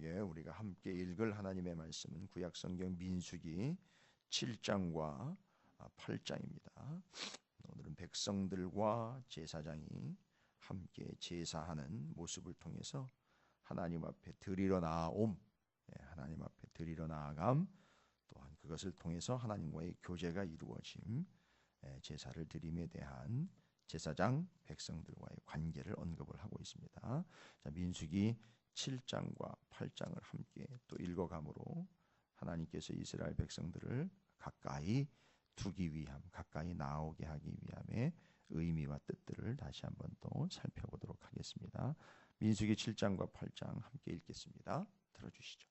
저녁에 우리가 함께 읽을 하나님의 말씀은 구약성경 민수기 7장과 8장입니다. 오늘은 백성들과 제사장이 함께 제사하는 모습을 통해서 하나님 앞에 드리러 나아옴, 하나님 앞에 드리러 나아감, 또한 그것을 통해서 하나님과의 교제가 이루어짐, 제사를 드림에 대한 제사장 백성들과의 관계를 언급을 하고 있습니다. 자, 민수기 7장과 8장을 함께 또 읽어가므로 하나님께서 이스라엘 백성들을 가까이 두기 위함, 가까이 나오게 하기 위함의 의미와 뜻들을 다시 한번 또 살펴보도록 하겠습니다. 민수기 7장과 8장 함께 읽겠습니다. 들어주시죠.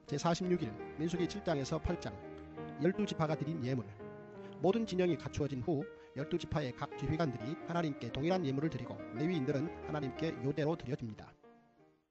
제46일 민수기 7장에서 8장 12지파가 드린 예물. 모든 진영이 갖추어진 후 12지파의 각 지휘관들이 하나님께 동일한 예물을 드리고 레위인들은 하나님께 요대로 드려집니다.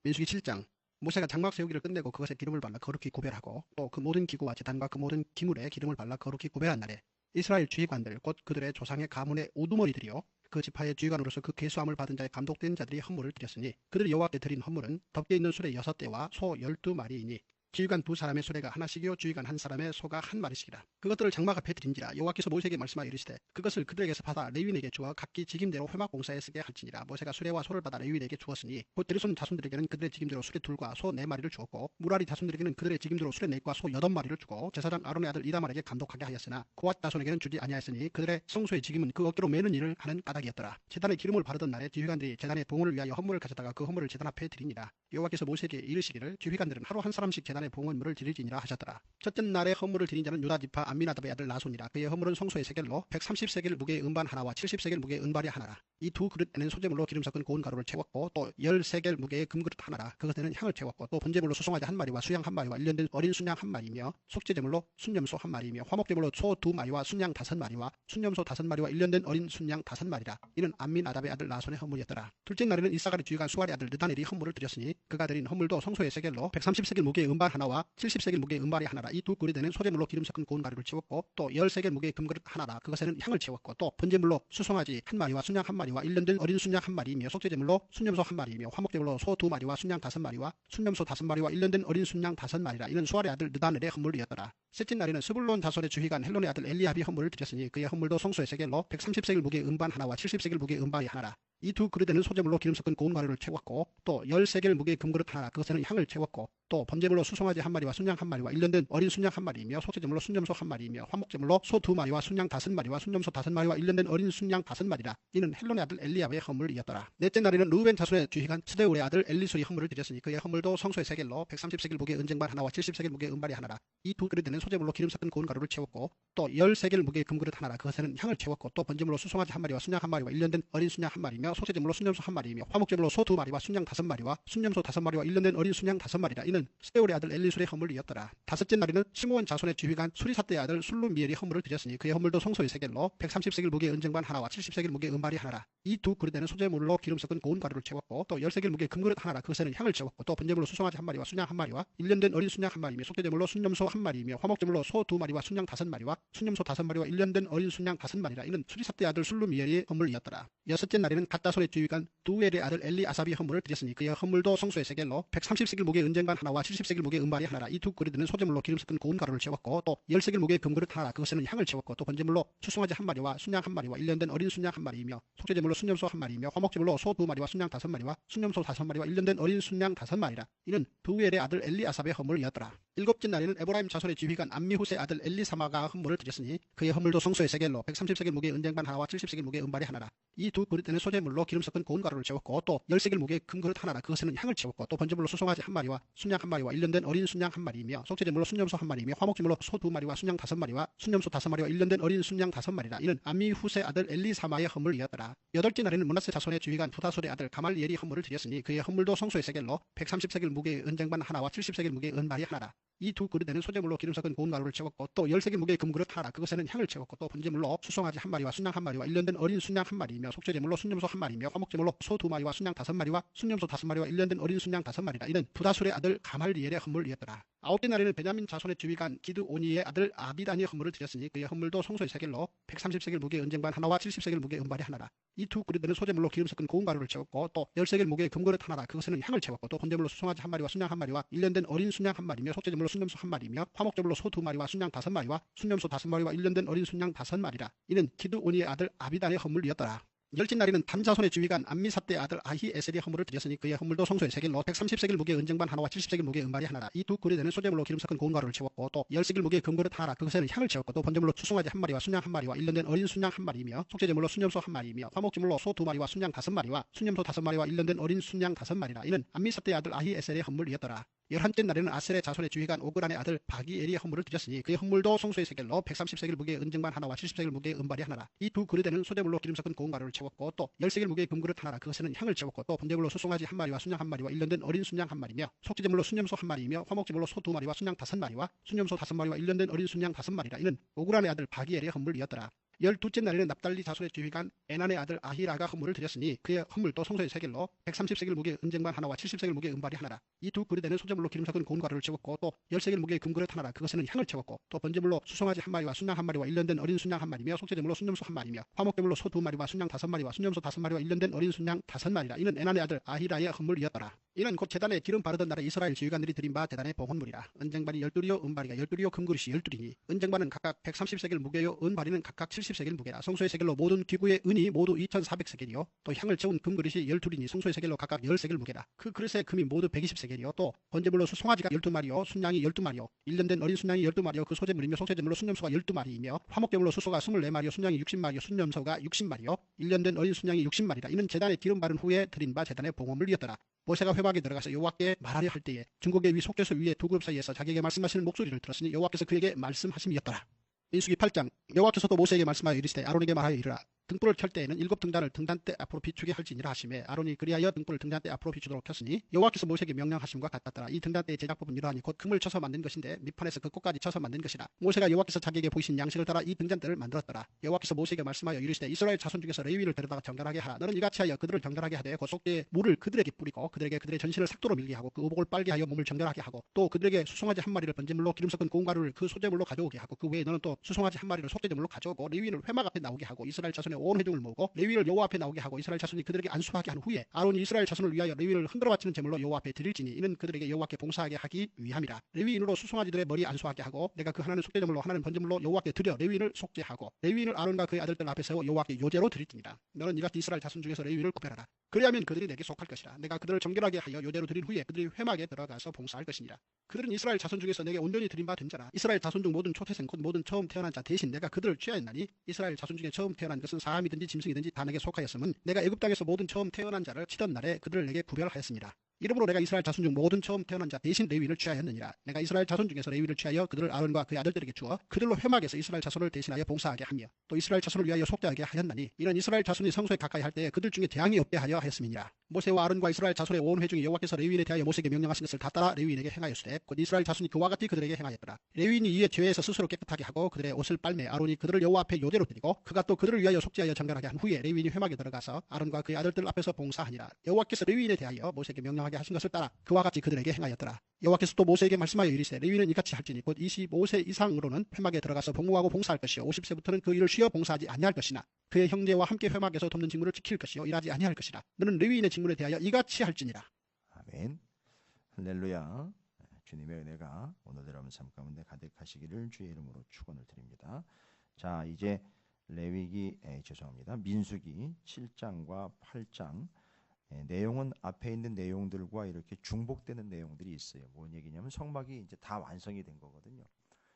민수기 7장 모세가 장막 세우기를 끝내고 그것에 기름을 발라 거룩히 구별하고 또 그 모든 기구와 제단과 그 모든 기물에 기름을 발라 거룩히 구별한 날에 이스라엘 지휘관들 곧 그들의 조상의 가문의 우두머리들이요 그 지파의 지휘관으로서 그 계수함을 받은 자의 감독된 자들이 헌물을 드렸으니 그들이 여호와께 드린 헌물은 덮개 있는 수레 6대와 소 12마리이니 지휘관 2사람의 수레가 하나씩이요 지휘관 1사람의 소가 1마리씩이라. 그것들을 장막 앞에 드린지라. 여호와께서 모세에게 말씀하여 이르시되 그것을 그들에게서 받아 레위인에게 주어 각기 직임대로 회막 공사에 쓰게 할지니라. 모세가 수레와 소를 받아 레위인에게 주었으니 곧 게르손 자손들에게는 그들의 직임대로 수레 2과 소 4마리를 주었고 무라리 자손들에게는 그들의 직임대로 수레 4과 소 8마리를 주고 제사장 아론의 아들 이다말에게 감독하게 하였으나 고앗 자손에게는 주지 아니하였으니 그들의 성소의 직임은 그 어깨로 매는 일을 하는 까닭이었더라. 제단에 기름을 바르던 날에 지휘관들이 제단의 봉헌을 위하여 헌물을 가져다가 그 헌물을 제단 앞에 드리니라. 여호와께서 모세에게 이르시기를 지휘관들은 하루 한 사람씩 제단의 봉헌물을 드릴지니라 하셨더라. 첫째 날에 헌물을 드린 자는 유다지파 암미나답의 아들 나손이라. 그의 헌물은 성소의 세겔로 130세겔 무게의 은반 하나와 70세겔 무게의 은발이 하나라. 이 두 그릇에는 소재물로 기름 섞은 고운 가루를 채웠고 또 10세겔 무게의 금그릇 하나라. 그것에는 향을 채웠고 또 번제물로 수송아지 1마리와 수양 1마리와 1년 된 어린 순양 1마리며 속죄제물로 순염소 1마리며 화목제물로 소 2마리와 순양 5마리와 순염소 5마리와 1년 된 어린 순양 5마리라. 이는 암미나답의 아들 나손의 헌물이었더라. 둘째 날에는 이사가리 지휘관 수아리 아들 느다넬이 헌물을 드렸으니 그가 드린 헌물도 성소의 세겔로 130세겔 무게의 은반 하나와 70세겔 무게의 은발이 하나라. 이 두 그릇에는 소재물로 기름 섞은 고운 가루를 채웠고 또 10세겔 무게의 금그릇 하나라. 그것에는 향을 채웠고 또 번제물로 수송아지 1마리와 순양 1마리와 1년 된 어린 순양 1마리이며 속죄제물로 순염소 1마리이며 화목제물로 소 2마리와 순양 5마리와 순염소 5마리와 1년 된 어린 순양 5마리라. 이는 수아의 아들 느다넬의 헌물이었더라. 셋째 날에는 스불론 자손의 지휘관 헬론의 아들 엘리압이 헌물을 드렸으니 그의 헌물도 성소의 세겔로 130세겔 무게의 은반 하나와 70세겔 무게의 은발이 하나라. 이 두 그릇에는 소재물로 기름 섞은 고운 가루를 채웠고 또 10세겔 무게의 금그릇 하나 그것에는 향을 채웠고 또 번제물로 수송아지 1마리와 순양 1마리와 1년 된 어린 순양 1마리이며 속죄제물로 순염소 1마리이며 화목제물로 소 2마리와 순양 5마리와 순염소 5마리와 1년 된 어린 순양 5마리라. 이는 헬론의 아들 엘리압의 헌물이었더라. 넷째 날에는 르우벤 자손의 지휘관 스데울의 아들 엘리술이 헌물을 드렸으니 그의 헌물도 성소의 세겔로 130세겔 무게의 은쟁반 하나와 70세겔 무게의 은발이 하나라. 이 두 그릇에는 소재물로 기름 섞은 고운 가루를 채웠고 또 10세겔 무게의 금그릇 하나라. 그것에는 향을 채웠고 또 번제물로 수송아지 1마리와 순양 1마리와 1년 된 어린 순양 1마리며 속죄제물로 순염소 1마리이며 화목제물로 소 2마리와 순양 5마리와 순염소 5마리와 1년 된 어린 순양 5마리라. 이는 스데울의 아들 엘리술의 헌물이었더라. 다섯째 날에는 시므온 자손의 지휘관 수리사떼의 아들 술루미엘이 헌물을 드렸으니 그의 헌물도 성소의 세겔로 130세겔 무게의 은쟁반 하나와 70세겔 무게의 은발이 하나라. 이 두 그릇에는 소재물로 기름 섞은 고운 가루를 채웠고 또 10세겔 무게의 금그릇 하나라. 그것에는 향을 채웠고 또 번제물로 수송아지 1마리와 순양 1마리와 1년 된 어린 순양 1마리이며 속죄제물로 순염소 1마리이며 화목제물로 소 2마리와 순양 5마리와 순염소 5마리와 1년 된 어린 순양 5마리라. 이는 수리사떼의 아들 술루미엘의 헌물이었더라. 여섯째 날에는 갓다손의 지휘관 두엘의 아들 엘리아삽이 헌물을 드렸으니 그의 헌물도 성소의 세겔로 130세겔 무게의 은쟁반 하나와 70세겔 무게의 은발이 하나라. 이 두 그릇에는 소재물로 기름 섞은 고운 가루를 채웠고 또 10세겔 무게의 금그릇 하나라. 그것에는 향을 채웠고 또 번제물로 수송아지 1마리와 순양 1마리와 1년 된 어린 순양 1마리이며 속죄제물로 순염소 1마리이며 화목제물로 소 2마리와 순양 5마리와 순염소 5마리와 1년 된 어린 순양 5마리라. 이는 두엘의 아들 엘리아삽의 헌물이었더라. 일곱째 날에는 에브라임 자손의 지휘관 암미후스의 아들 엘리사마가 헌물을 드렸으니 그의 헌물도 성소의 세겔로 130세겔 무게의 은쟁반 하나와 70세겔 무게의 은발이 하나라. 이 두 그릇에는 소재물로 기름 섞은 고운 가루를 채웠고 또 10세겔 무게의 금그릇 하나라. 그것에는 향을 채웠고 또 번제물로 수송아지 1마리와 순양 1마리와 1년 된 어린 순양 1마리이며 속죄제물로 순염소 1마리이며 화목제물로 소 2마리와 순양 5마리와 순염소 5마리와 1년 된 어린 순양 5마리라. 이는 암미후스의 아들 엘리사마의 헌물이었더라. 여덟째 날에는 므낫세 자손의 지휘관 부다솔의 아들 가말리엘이 헌물을 드렸으니 그의 헌물도 성소의 세겔로 130세겔 무게의 은쟁반 하나와 70세겔 무게의 은발이 하나라. 이 두 그릇에는 소재물로 기름 섞은 고운 가루를 채웠고 또 10세겔 무게의 금그릇 하나 그것에는 향을 채웠고 또 번제물로 수송아지 1마리와 순양 1마리와 1년 된 어린 순양 1마리이며 속죄제물로 순염소 1마리이며 화목제물로 소 2마리와 순양 5마리와 순염소 5마리와 1년 된 어린 순양 5마리라. 이는 부다술의 아들 가말리엘의 헌물이었더라. 아홉째 날에는 베냐민 자손의 지휘관 기드오니의 아들 아비단이 헌물을 드렸으니 그의 헌물도 성소의 세겔로 130세겔 무게의 은쟁반 하나와 70세겔 무게의 은발이 하나라. 이 두 그릇들은 소재물로 기름 섞은 고운 가루를 채웠고 또 10세겔 무게의 금그릇 하나라. 그것에는 향을 채웠고 또 번제물로 수송아지 한 마리와 순양 한 마리와 1년된 어린 순양 한 마리며 속죄제물로 순념소 한 마리며 화목제물로 소 두 마리와 순양 5마리와 순념소 5마리와 1년된 어린 순양 5마리라. 이는 기드오니의 아들 아비단의 헌물이었더라. 열째 날에는 단자손의 지휘관 암미사떼의 아들 아히에셀이 헌물을 드렸으니 그의 헌물도 성소의 세겔로 130세겔 무게의 은쟁반 하나와 70세겔 무게의 은발이 하나라. 이 두 그릇에는 소재물로 기름 섞은 고운 가루를 채웠고 또 10세겔 무게의 금그릇 하나라. 그것에는 향을 채웠고 또 번제물로 추송아지 한 마리와 순양 한 마리와 1년된 어린 순양 한 마리며 속죄제물로 순념소 한 마리며 화목제물로 소 2마리와 순양 5마리와 순념소 5마리와 1년된 어린 순양 5마리라. 이는 암미사떼의 아들 아히에셀의 헌물이었더라. 11째 날에는 아셀의 자손의 지휘관 오그란의 아들 바기엘이 헌물을 드렸으니 그의 헌물도 성소의 세겔로 130세겔 무게의 은쟁반 하나와 70세겔 무게의 은발이 하나라. 이 두 그릇에는 소재물로 기름 섞은 고운 가루를 채웠고 또 10세겔 무게의 금그릇 하나라. 그것에는 향을 채웠고 또 번제물로 수송아지 한 마리와 순양 한 마리와 1년된 어린 순양 한 마리며 속죄제물로 순념소 한 마리며 화목제물로 소 2마리와 순양 5마리와 순념소 5마리와 1년된 어린 순양 5마리라. 이는 오그란의 아들 바기엘의 헌물이었더라. 12째 날에는 납달리 자손의 지휘관 에난의 아들 아히라가 헌물을 드렸으니 그의 헌물도 성소의 세겔로 130세겔 무게의 은쟁반 하나와 70세겔 무게의 은발이 하나라. 이 두 그릇에는 소재물로 기름 섞은 고운 가루를 채웠고 또 10세겔 무게의 금그릇 하나라. 그것에는 향을 채웠고 또 번제물로 수송아지 한 마리와 순양 한 마리와 1년된 어린 순양 한 마리며 속죄제물로 순념소 한 마리며 화목제물로 소 2마리와 순양 5마리와 순념소 5마리와 1년된 어린 순양 5마리라. 이는 에난의 아들 아히라의 헌물이었더라. 이는 곧 제단에 기름 바르던 날에 이스라엘 지휘관들이 드린 바 대단의 봉헌물이라. 은쟁반이 12리요 은발이가 12리요 금그릇이 12리니 은쟁반은 각각 130세겔 무게요 은발이는 각각 70세겔 무게라. 성소의 세겔로 모든 기구의 은이 모두 2400세겔이요 또 향을 채운 금그릇이 12리니 성소의 세겔로 각각 10세겔 무게라. 그 그릇의 금이 모두 120세겔이요 또 번제물로 수송아지가 12마리요 순양이 12마리요 1년된 어린 순양이 12마리요 그 소재물이며 속죄제물로 순념소가 12마리이며 화목제물로 수소가 24마리요 순양이 60마리요 순념소가 60마리요 1년된 어린 순양이 60마리라. 이는 제단에 기름 바른 후에 드린 바 제단의 봉헌물이었더라. 모세가 회막에 들어가서 여호와께 말하려 할 때에 증거계 위 속죄소 위에 두 그룹 사이에서 자기에게 말씀하시는 목소리를 들었으니 여호와께서 그에게 말씀하심이었더라. 민수기 8장. 여호와께서도 모세에게 말씀하여 이르시되 아론에게 말하여 이르라. 등불을 켤 때에는 7등잔을 등잔대 앞으로 비추게 할지니라 하시매 아론이 그리하여 등불을 등잔대 앞으로 비추도록 켰으니 여호와께서 모세에게 명령하심과 같았더라. 이 등잔대의 제작법은 이러하니 곧 금을 쳐서 만든 것인데 밑판에서 그 끝까지 쳐서 만든 것이라. 모세가 여호와께서 자기에게 보이신 양식을 따라 이 등잔대를 만들었더라. 여호와께서 모세에게 말씀하여 이르시되 이스라엘 자손 중에서 레위를 데려다가 정결하게 하라. 너는 이같이 하여 그들을 정결하게 하되 곧 속죄의 물을 그들에게 뿌리고 그들에게 그들의 전신을 삭도로 밀게 하고 그 의복을 빨게 하여 몸을 정결하게 하고 또 그들에게 수송아지 한 마리를 번제물로 기름 섞은 고운 가루를 그 소재물로 가져오게 하고 그 외에 너는 또 수송아지 한 마리를 속죄제물로 가져오고 레위인을 회막 앞에 나오게 하고 이스라엘 자손의 온 회중을 모으고 레위를 여호와 앞에 나오게 하고 이스라엘 자손이 그들에게 안수하게 한 후에 아론이 이스라엘 자손을 위하여 레위를 흔들어 바치는 제물로 여호와 앞에 드릴지니 이는 그들에게 여호와께 봉사하게 하기 위함이라. 레위인으로 수송아지들의 머리 안수하게 하고 내가 그 하나는 속죄제물로 하나는 번제물로 여호와께 드려 레위인을 속죄하고 레위인을 아론과 그의 아들들 앞에 세워 여호와께 요제로 드릴지니라. 너는 이같이 이스라엘 자손 중에서 레위인을 구별하라. 그리하면 그들이 내게 속할 것이라. 내가 그들을 정결하게 하여 요제로 드린 후에 그들이 회막에 들어가서 봉사할 것이니라. 그들은 이스라엘 자손 중에서 내게 온전히 드린 바 된 자라. 이스라엘 자손 중 모든 초태생 곧 모든 처음 태어난 자 대신 내가 그들을 취하였나니 이스라엘 자손 중에 처음 태어난 것은 사람이든지 짐승이든지 다 내게 속하였음은 내가 애굽 땅에서 모든 처음 태어난 자를 치던 날에 그들을 내게 구별하였습니다. 이러므로 내가 이스라엘 자손 중 모든 처음 태어난 자 대신 레위인을 취하였느니라. 내가 이스라엘 자손 중에서 레위를 취하여 그들을 아론과 그의 아들들에게 주어 그들로 회막에서 이스라엘 자손을 대신하여 봉사하게 하며 또 이스라엘 자손을 위하여 속죄하게 하였나니 이는 이스라엘 자손이 성소에 가까이 할 때에 그들 중에 재앙이 없게 하려 하였음이니라. 모세와 아론과 이스라엘 자손의 온 회중이 여호와께서 레위인에 대하여 모세에게 명령하신 것을 다 따라 레위인에게 행하였으되 곧 이스라엘 자손이 그와 같이 그들에게 행하였더라. 레위인이 이에 죄에서 스스로 깨끗하게 하고 그들의 옷을 빨매 아론이 그들을 여호와 앞에 요대로 드리고 그가 또 그들을 위하여 속죄하여 정결하게 한 후에 레위인이 회막에 들어가서 아론과 그의 아들들 앞에서 봉사하니라. 여호와께서 레위인에 대하여 모세에게 명령하게 하신 것을 따라 그와 같이 그들에게 행하였더라. 여호와께서 또 모세에게 말씀하여 이르시되 레위인은 이같이 할지니 곧 25세 이상으로는 회막에 들어가서 복무하고 봉사할 것이요 50세부터는 그 일을 쉬어 봉사하지 아니할 것이나 그의 형제와 함께 회막에서 돕는 직무를 지킬 것이요 일하지 아니할 것이라. 너는 레위인의 직무에 대하여 이같이 할지니라. 아멘. 할렐루야. 주님의 은혜가 오늘 여러분 삶 가운데 가득하시기를 주의 이름으로 축원을 드립니다. 자, 이제 민수기 7장과 8장 내용은 앞에 있는 내용들과 이렇게 중복되는 내용들이 있어요. 뭔 얘기냐면 성막이 이제 다 완성이 된 거거든요.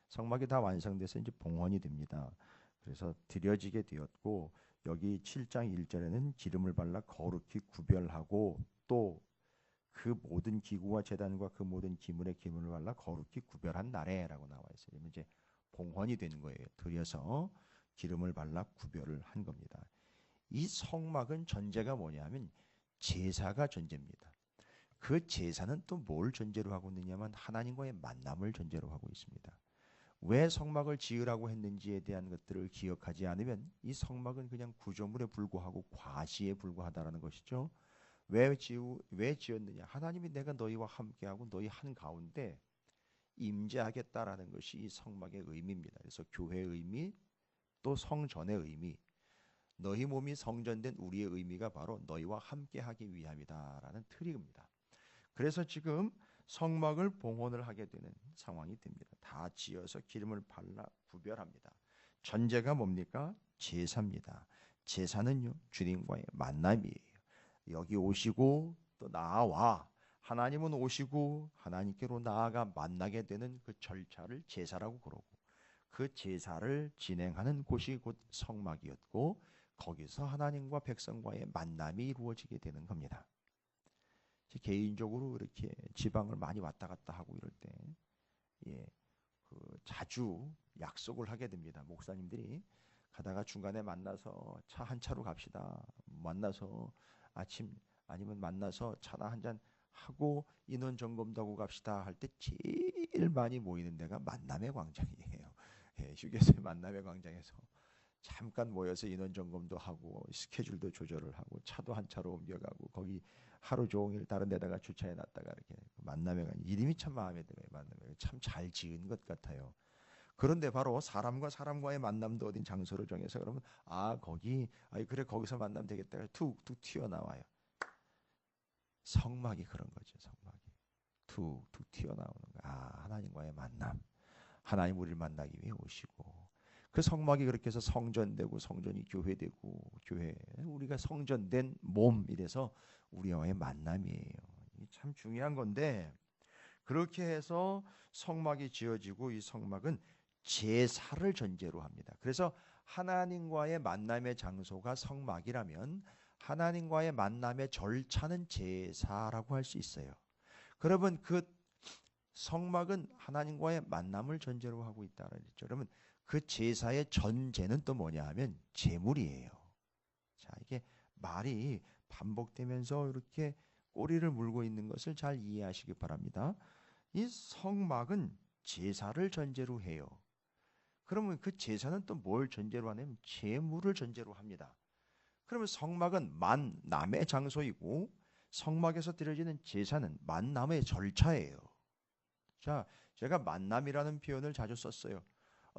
성막이 다 완성돼서 이제 봉헌이 됩니다. 그래서 드려지게 되었고 여기 7장 1절에는 기름을 발라 거룩히 구별하고 또 그 모든 기구와 제단과 그 모든 기물의 기름을 발라 거룩히 구별한 날에라고 나와 있어요. 이제 봉헌이 되는 거예요. 드려서 기름을 발라 구별을 한 겁니다. 이 성막은 전제가 뭐냐면 제사가 전제입니다. 그 제사는 또 뭘 전제로 하고 있느냐면 하나님과의 만남을 전제로 하고 있습니다. 왜 성막을 지으라고 했는지에 대한 것들을 기억하지 않으면 이 성막은 그냥 구조물에 불과하고 과시에 불과하다라는 것이죠. 왜 지었느냐? 하나님이 내가 너희와 함께하고 너희 한 가운데 임재하겠다라는 것이 이 성막의 의미입니다. 그래서 교회의 의미, 또 성전의 의미, 너희 몸이 성전된 우리의 의미가 바로 너희와 함께하기 위함이다라는 틀입니다. 그래서 지금 성막을 봉헌을 하게 되는 상황이 됩니다. 다 지어서 기름을 발라 구별합니다. 전제가 뭡니까? 제사입니다. 제사는요, 주님과의 만남이에요. 여기 오시고 또 나와 하나님은 오시고 하나님께로 나아가 만나게 되는 그 절차를 제사라고 그러고, 그 제사를 진행하는 곳이 곧 성막이었고, 거기서 하나님과 백성과의 만남이 이루어지게 되는 겁니다. 개인적으로 이렇게 지방을 많이 왔다 갔다 하고 이럴 때, 자주 약속을 하게 됩니다. 목사님들이 가다가 중간에 만나서 차 한 차로 갑시다. 만나서 아침 아니면 만나서 차나 한 잔 하고 인원 점검도 하고 갑시다 할 때 제일 많이 모이는 데가 만남의 광장이에요. 휴게소의 만남의 광장에서 잠깐 모여서 인원 점검도 하고 스케줄도 조절을 하고 차도 한 차로 옮겨가고 거기 하루 종일 다른 데다가 주차해 놨다가 이렇게 만남의 광장, 이름이 참 마음에 들어요. 만남의, 참 잘 지은 것 같아요. 그런데 바로 사람과 사람과의 만남도 어딘 장소를 정해서 그러면 거기 그래 거기서 만나면 되겠다. 툭툭 튀어나와요. 성막이 그런 거죠. 성막이 툭툭 튀어나오는 거. 하나님과의 만남. 하나님 우리를 만나기 위해 오시고, 그 성막이 그렇게 해서 성전되고 성전이 교회되고 교회 우리가 성전된 몸, 이래서 우리와의 만남이에요. 이게 참 중요한 건데, 그렇게 해서 성막이 지어지고 이 성막은 제사를 전제로 합니다. 그래서 하나님과의 만남의 장소가 성막이라면 하나님과의 만남의 절차는 제사라고 할 수 있어요. 그러면 그 성막은 하나님과의 만남을 전제로 하고 있다는 거죠. 그러면 그 제사의 전제는 또 뭐냐 하면 제물이에요. 자, 이게 말이 반복되면서 이렇게 꼬리를 물고 있는 것을 잘 이해하시기 바랍니다. 이 성막은 제사를 전제로 해요. 그러면 그 제사는 또 뭘 전제로 하냐면 제물을 전제로 합니다. 그러면 성막은 만남의 장소이고 성막에서 드려지는 제사는 만남의 절차예요. 자, 제가 만남이라는 표현을 자주 썼어요.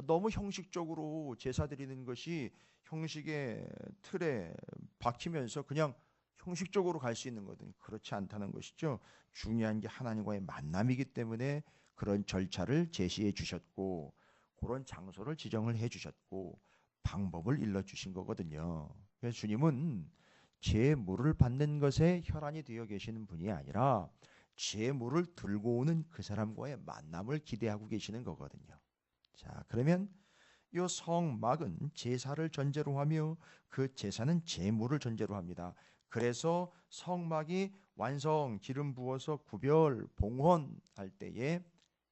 너무 형식적으로 제사 드리는 것이 형식의 틀에 박히면서 그냥 형식적으로 갈 수 있는 것은 그렇지 않다는 것이죠. 중요한 게 하나님과의 만남이기 때문에 그런 절차를 제시해 주셨고, 그런 장소를 지정을 해 주셨고, 방법을 일러 주신 거거든요. 그래서 주님은 제물을 받는 것에 혈안이 되어 계시는 분이 아니라 제물을 들고 오는 그 사람과의 만남을 기대하고 계시는 거거든요. 자, 그러면 이 성막은 제사를 전제로 하며 그 제사는 제물을 전제로 합니다. 그래서 성막이 완성, 기름 부어서 구별, 봉헌할 때에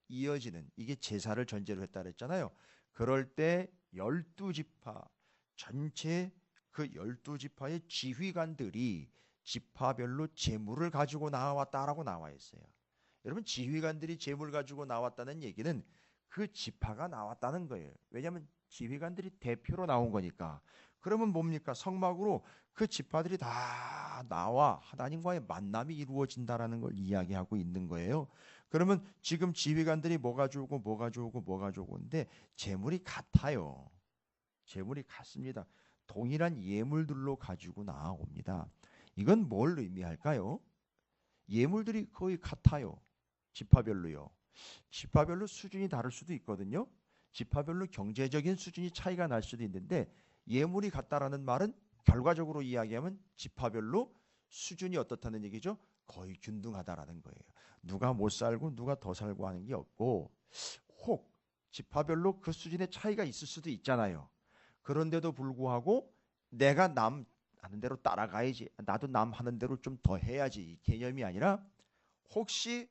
이어지는, 이게 제사를 전제로 했다 그랬잖아요. 그럴 때 12지파 전체 그 12지파의 지휘관들이 지파별로 제물을 가지고 나왔다라고 나와 있어요. 여러분, 지휘관들이 제물 가지고 나왔다는 얘기는 그 지파가 나왔다는 거예요. 왜냐하면 지휘관들이 대표로 나온 거니까. 그러면 뭡니까? 성막으로 그 지파들이 다 나와 하나님과의 만남이 이루어진다라는 걸 이야기하고 있는 거예요. 그러면 지금 지휘관들이 뭐가 좋고 뭐가 좋고 뭐가 좋고인데 제물이 같아요. 제물이 같습니다. 동일한 예물들로 가지고 나옵니다. 이건 뭘 의미할까요? 예물들이 거의 같아요. 지파별로요. 지파별로 수준이 다를 수도 있거든요. 지파별로 경제적인 수준이 차이가 날 수도 있는데, 예물이 같다라는 말은 결과적으로 이야기하면 지파별로 수준이 어떻다는 얘기죠? 거의 균등하다라는 거예요. 누가 못 살고 누가 더 살고 하는 게 없고, 혹 지파별로 그 수준의 차이가 있을 수도 있잖아요. 그런데도 불구하고 내가 남 하는 대로 따라가야지, 나도 남 하는 대로 좀 더 해야지, 이 개념이 아니라 혹시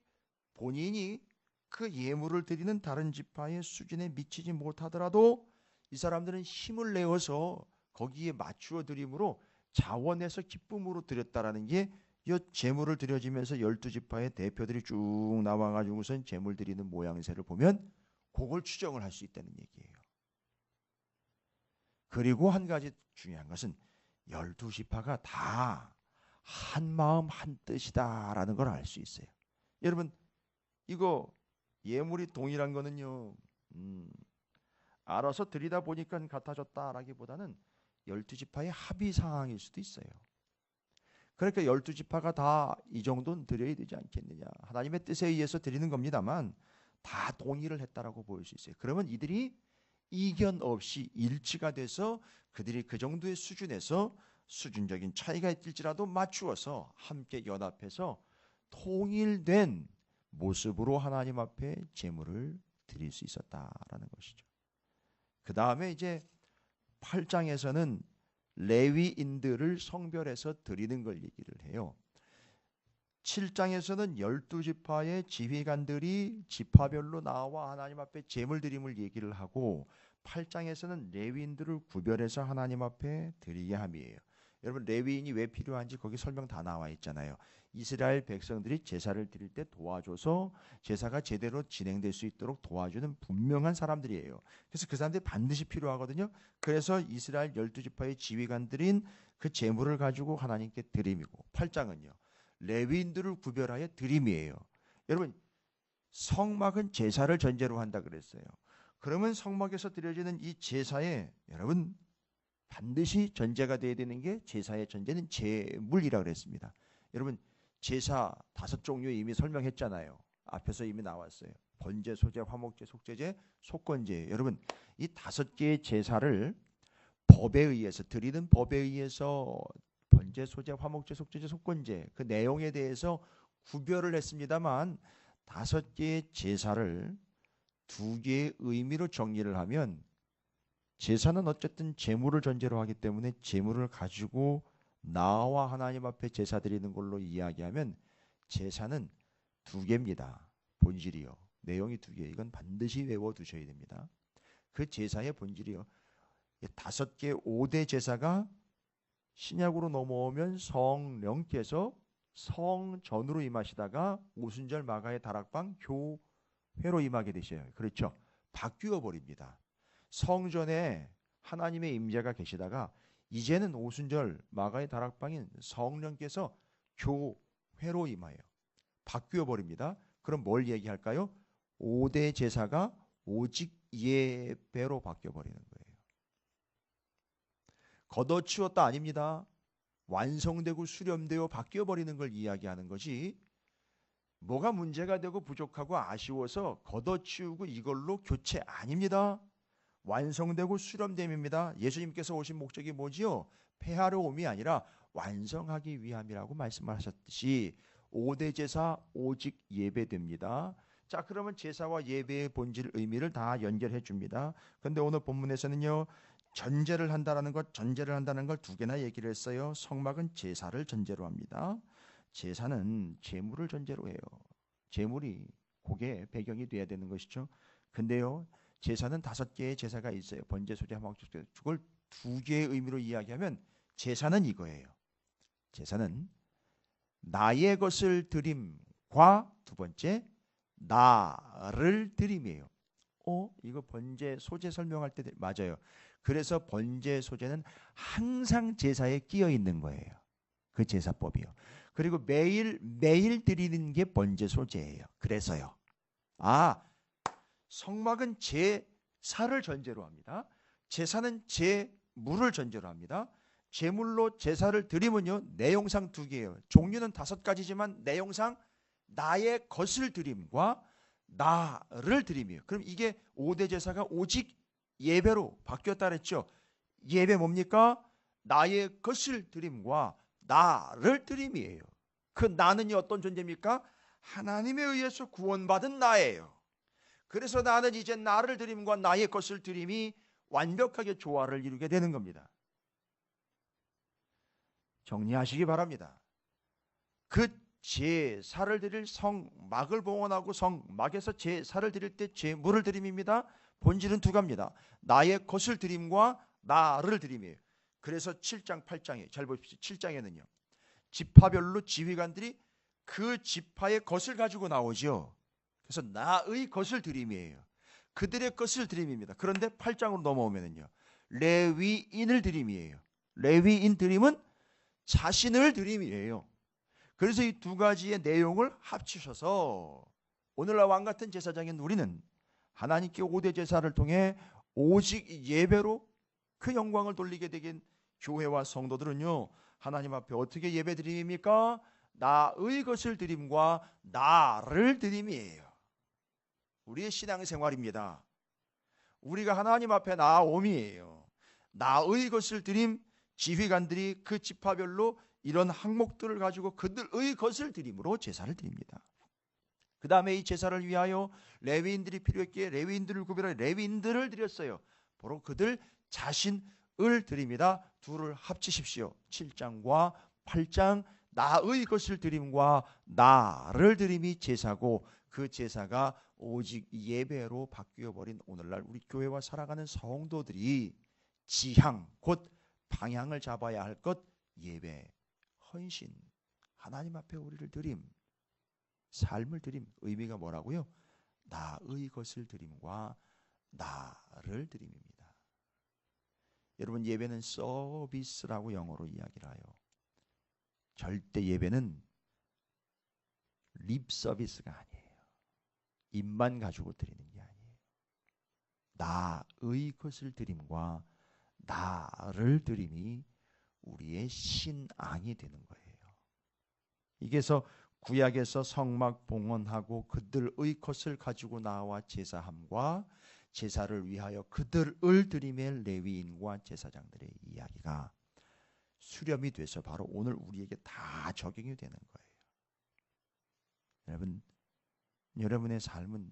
본인이 그 예물을 드리는 다른 지파의 수준에 미치지 못하더라도 이 사람들은 힘을 내어서 거기에 맞추어 드림으로 자원해서 기쁨으로 드렸다라는 게 이 제물을 드려지면서 12지파의 대표들이 쭉 나와가지고선 제물 드리는 모양새를 보면 그걸 추정을 할 수 있다는 얘기예요. 그리고 한 가지 중요한 것은 12지파가 다 한 마음 한 뜻이다라는 걸 알 수 있어요. 여러분 이거 예물이 동일한 거는요. 알아서 드리다 보니까 같아졌다라기보다는 12지파의 합의 사항일 수도 있어요. 그러니까 12지파가 다 이 정도는 드려야 되지 않겠느냐. 하나님의 뜻에 의해서 드리는 겁니다만 다 동의를 했다라고 보일 수 있어요. 그러면 이들이 이견 없이 일치가 돼서 그들이 그 정도의 수준에서 수준적인 차이가 있을지라도 맞추어서 함께 연합해서 통일된 모습으로 하나님 앞에 제물을 드릴 수 있었다라는 것이죠. 그 다음에 이제 8장에서는 레위인들을 성별해서 드리는 걸 얘기를 해요. 7장에서는 12지파의 지휘관들이 지파별로 나와 하나님 앞에 제물 드림을 얘기를 하고 8장에서는 레위인들을 구별해서 하나님 앞에 드리게 함이에요. 여러분 레위인이 왜 필요한지 거기 설명 다 나와 있잖아요. 이스라엘 백성들이 제사를 드릴 때 도와줘서 제사가 제대로 진행될 수 있도록 도와주는 분명한 사람들이에요. 그래서 그 사람들이 반드시 필요하거든요. 그래서 이스라엘 12지파의 지휘관들인 그 제물을 가지고 하나님께 드림이고 8장은요. 레위인들을 구별하여 드림이에요. 여러분 성막은 제사를 전제로 한다 그랬어요. 그러면 성막에서 드려지는 이 제사에 여러분 반드시 전제가 돼야 되는 게 제사의 전제는 제물이라고 그랬습니다. 여러분 제사 5종류 이미 설명했잖아요. 앞에서 이미 나왔어요. 번제, 소제, 화목제, 속제제, 속건제. 여러분 이 5개의 제사를 법에 의해서 드리는 법에 의해서 번제, 소제, 화목제, 속제제, 속건제 그 내용에 대해서 구별을 했습니다만 5개의 제사를 2개의 의미로 정리를 하면 제사는 어쨌든 제물을 전제로 하기 때문에 제물을 가지고 나와 하나님 앞에 제사 드리는 걸로 이야기하면 제사는 2개입니다. 본질이요. 내용이 2개. 이건 반드시 외워두셔야 됩니다. 그 제사의 본질이요. 5개 5대 제사가 신약으로 넘어오면 성령께서 성전으로 임하시다가 오순절 마가의 다락방 교회로 임하게 되셔요. 그렇죠? 바뀌어 버립니다. 성전에 하나님의 임재가 계시다가 이제는 오순절 마가의 다락방인 성령께서 교회로 임하여 바뀌어 버립니다. 그럼 뭘 얘기할까요? 5대 제사가 오직 예배로 바뀌어 버리는 거예요. 걷어치웠다 아닙니다. 완성되고 수렴되어 바뀌어 버리는 걸 이야기하는 것이 뭐가 문제가 되고 부족하고 아쉬워서 걷어치우고 이걸로 교체 아닙니다. 완성되고 수렴됨입니다. 예수님께서 오신 목적이 뭐지요? 폐하러 옴이 아니라 완성하기 위함이라고 말씀하셨듯이 5대 제사 오직 예배됩니다. 자, 그러면 제사와 예배의 본질 의미를 다 연결해 줍니다. 그런데 오늘 본문에서는요. 전제를 한다는 걸 2개나 얘기를 했어요. 성막은 제사를 전제로 합니다. 제사는 제물을 전제로 해요. 제물이 그게 배경이 돼야 되는 것이죠. 근데요. 제사는 5개의 제사가 있어요. 번제, 소제, 화목제. 그걸 2개의 의미로 이야기하면 제사는 이거예요. 제사는 나의 것을 드림과 2번째 나를 드림이에요. 이거 번제, 소제 설명할 때 맞아요. 그래서 번제, 소제는 항상 제사에 끼어 있는 거예요. 그 제사법이요. 그리고 매일 드리는 게 번제, 소제예요. 그래서요. 성막은 제사를 전제로 합니다. 제사는 제물을 전제로 합니다. 제물로 제사를 드리면요. 내용상 2개예요. 종류는 5가지지만 내용상 나의 것을 드림과 나를 드림이에요. 그럼 이게 5대 제사가 오직 예배로 바뀌었다 그랬죠. 예배 뭡니까? 나의 것을 드림과 나를 드림이에요. 그 나는요 어떤 존재입니까? 하나님에 의해서 구원받은 나예요. 그래서 나는 이제 나를 드림과 나의 것을 드림이 완벽하게 조화를 이루게 되는 겁니다. 정리하시기 바랍니다. 그 제사를 드릴 성막을 봉헌하고 성막에서 제사를 드릴 때 제물을 드림입니다. 본질은 2가지입니다. 나의 것을 드림과 나를 드림이에요. 그래서 7장 8장에 잘 보십시오. 7장에는요. 지파별로 지휘관들이 그 지파의 것을 가지고 나오죠. 그래서 나의 것을 드림이에요. 그들의 것을 드림입니다. 그런데 8장으로 넘어오면은요. 레위인을 드림이에요. 레위인 드림은 자신을 드림이에요. 그래서 이 두 가지의 내용을 합치셔서 오늘날 왕 같은 제사장인 우리는 하나님께 5대 제사를 통해 오직 예배로 그 영광을 돌리게 되긴 교회와 성도들은요, 하나님 앞에 어떻게 예배 드림입니까? 나의 것을 드림과 나를 드림이에요. 우리의 신앙생활입니다. 우리가 하나님 앞에 나아옴이에요. 나의 것을 드림, 지휘관들이 그 지파별로 이런 항목들을 가지고 그들의 것을 드림으로 제사를 드립니다. 그 다음에 이 제사를 위하여 레위인들이 필요했기에 레위인들을 구별해 레위인들을 드렸어요. 바로 그들 자신을 드립니다. 둘을 합치십시오. 7장과 8장 나의 것을 드림과 나를 드림이 제사고, 그 제사가 오직 예배로 바뀌어버린 오늘날 우리 교회와 살아가는 성도들이 지향, 곧 방향을 잡아야 할 것, 예배, 헌신, 하나님 앞에 우리를 드림, 삶을 드림, 의미가 뭐라고요? 나의 것을 드림과 나를 드림입니다. 여러분, 예배는 서비스라고 영어로 이야기를 해요. 절대 예배는 립 서비스가 아니에요. 입만 가지고 드리는 게 아니에요. 나의 것을 드림과 나를 드림이 우리의 신앙이 되는 거예요. 이게서 구약에서 성막 봉헌하고 그들의 것을 가지고 나와 제사함과 제사를 위하여 그들을 드림의 레위인과 제사장들의 이야기가 수렴이 돼서 바로 오늘 우리에게 다 적용이 되는 거예요. 여러분, 여러분의 삶은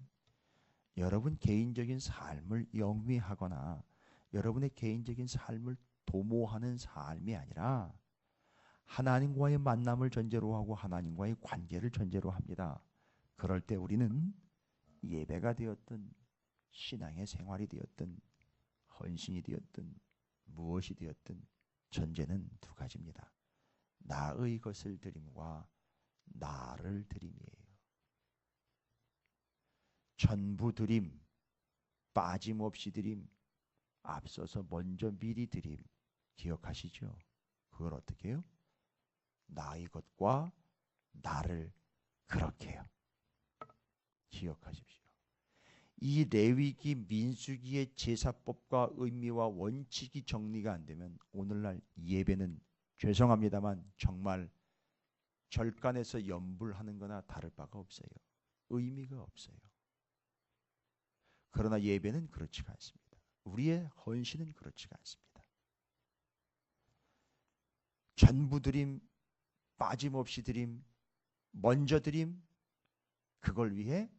여러분 개인적인 삶을 영위하거나 여러분의 개인적인 삶을 도모하는 삶이 아니라 하나님과의 만남을 전제로 하고 하나님과의 관계를 전제로 합니다. 그럴 때 우리는 예배가 되었든 신앙의 생활이 되었든 헌신이 되었든 무엇이 되었든 전제는 두 가지입니다. 나의 것을 드림과 나를 드림이에요. 전부 드림, 빠짐없이 드림, 앞서서 먼저 미리 드림, 기억하시죠? 그걸 어떻게 해요? 나의 것과 나를 그렇게 해요. 기억하십시오. 이 레위기 민수기의 제사법과 의미와 원칙이 정리가 안 되면 오늘날 예배는 죄송합니다만 정말 절간에서 염불하는 거나 다를 바가 없어요. 의미가 없어요. 그러나 예배는 그렇지가 않습니다. 우리의 헌신은 그렇지가 않습니다. 전부 드림, 빠짐없이 드림, 먼저 드림, 그걸 위해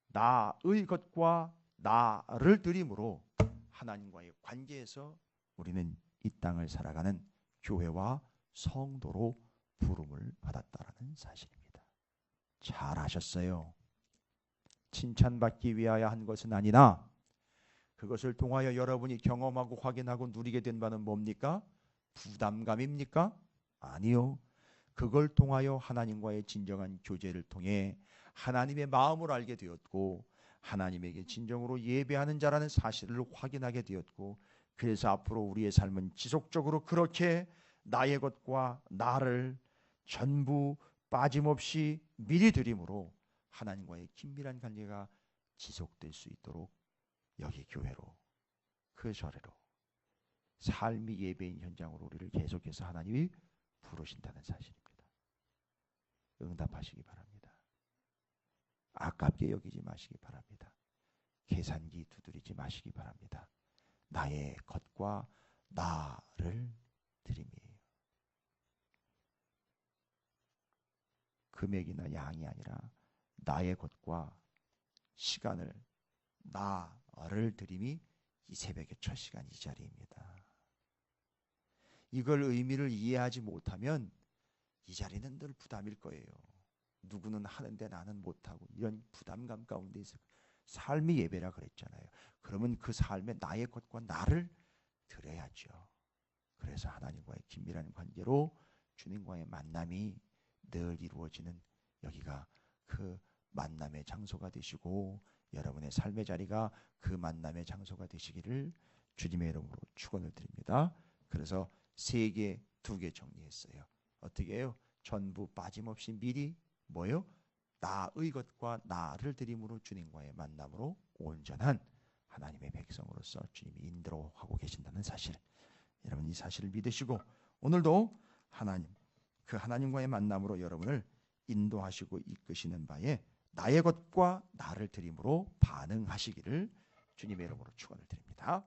나의 것과 나를 드림으로 하나님과의 관계에서 우리는 이 땅을 살아가는 교회와 성도로 부름을 받았다라는 사실입니다. 잘하셨어요. 칭찬받기 위하여 한 것은 아니나 그것을 통하여 여러분이 경험하고 확인하고 누리게 된 바는 뭡니까? 부담감입니까? 아니요. 그걸 통하여 하나님과의 진정한 교제를 통해 하나님의 마음을 알게 되었고 하나님에게 진정으로 예배하는 자라는 사실을 확인하게 되었고, 그래서 앞으로 우리의 삶은 지속적으로 그렇게 나의 것과 나를 전부 빠짐없이 미리 드림으로 하나님과의 긴밀한 관계가 지속될 수 있도록 여기 교회로, 그 절에로 삶이 예배인 현장으로 우리를 계속해서 하나님이 부르신다는 사실입니다. 응답하시기 바랍니다. 아깝게 여기지 마시기 바랍니다. 계산기 두드리지 마시기 바랍니다. 나의 것과 나를 드림이에요. 금액이나 양이 아니라 나의 것과 시간을, 나를 드림이 이 새벽의 첫 시간 이 자리입니다. 이걸 의미를 이해하지 못하면 이 자리는 늘 부담일 거예요. 누구는 하는데 나는 못하고 이런 부담감 가운데 있어요. 삶이 예배라 그랬잖아요. 그러면 그 삶에 나의 것과 나를 드려야죠. 그래서 하나님과의 긴밀한 관계로 주님과의 만남이 늘 이루어지는 여기가 그 만남의 장소가 되시고 여러분의 삶의 자리가 그 만남의 장소가 되시기를 주님의 이름으로 축원을 드립니다. 그래서 세계 두 개 정리했어요. 어떻게 해요? 전부 빠짐없이 미리 뭐요? 나의 것과 나를 드림으로 주님과의 만남으로 온전한 하나님의 백성으로서 주님이 인도하고 계신다는 사실, 여러분 이 사실을 믿으시고 오늘도 그 하나님과의 만남으로 여러분을 인도하시고 이끄시는 바에 나의 것과 나를 드림으로 반응하시기를 주님의 이름으로 축원을 드립니다.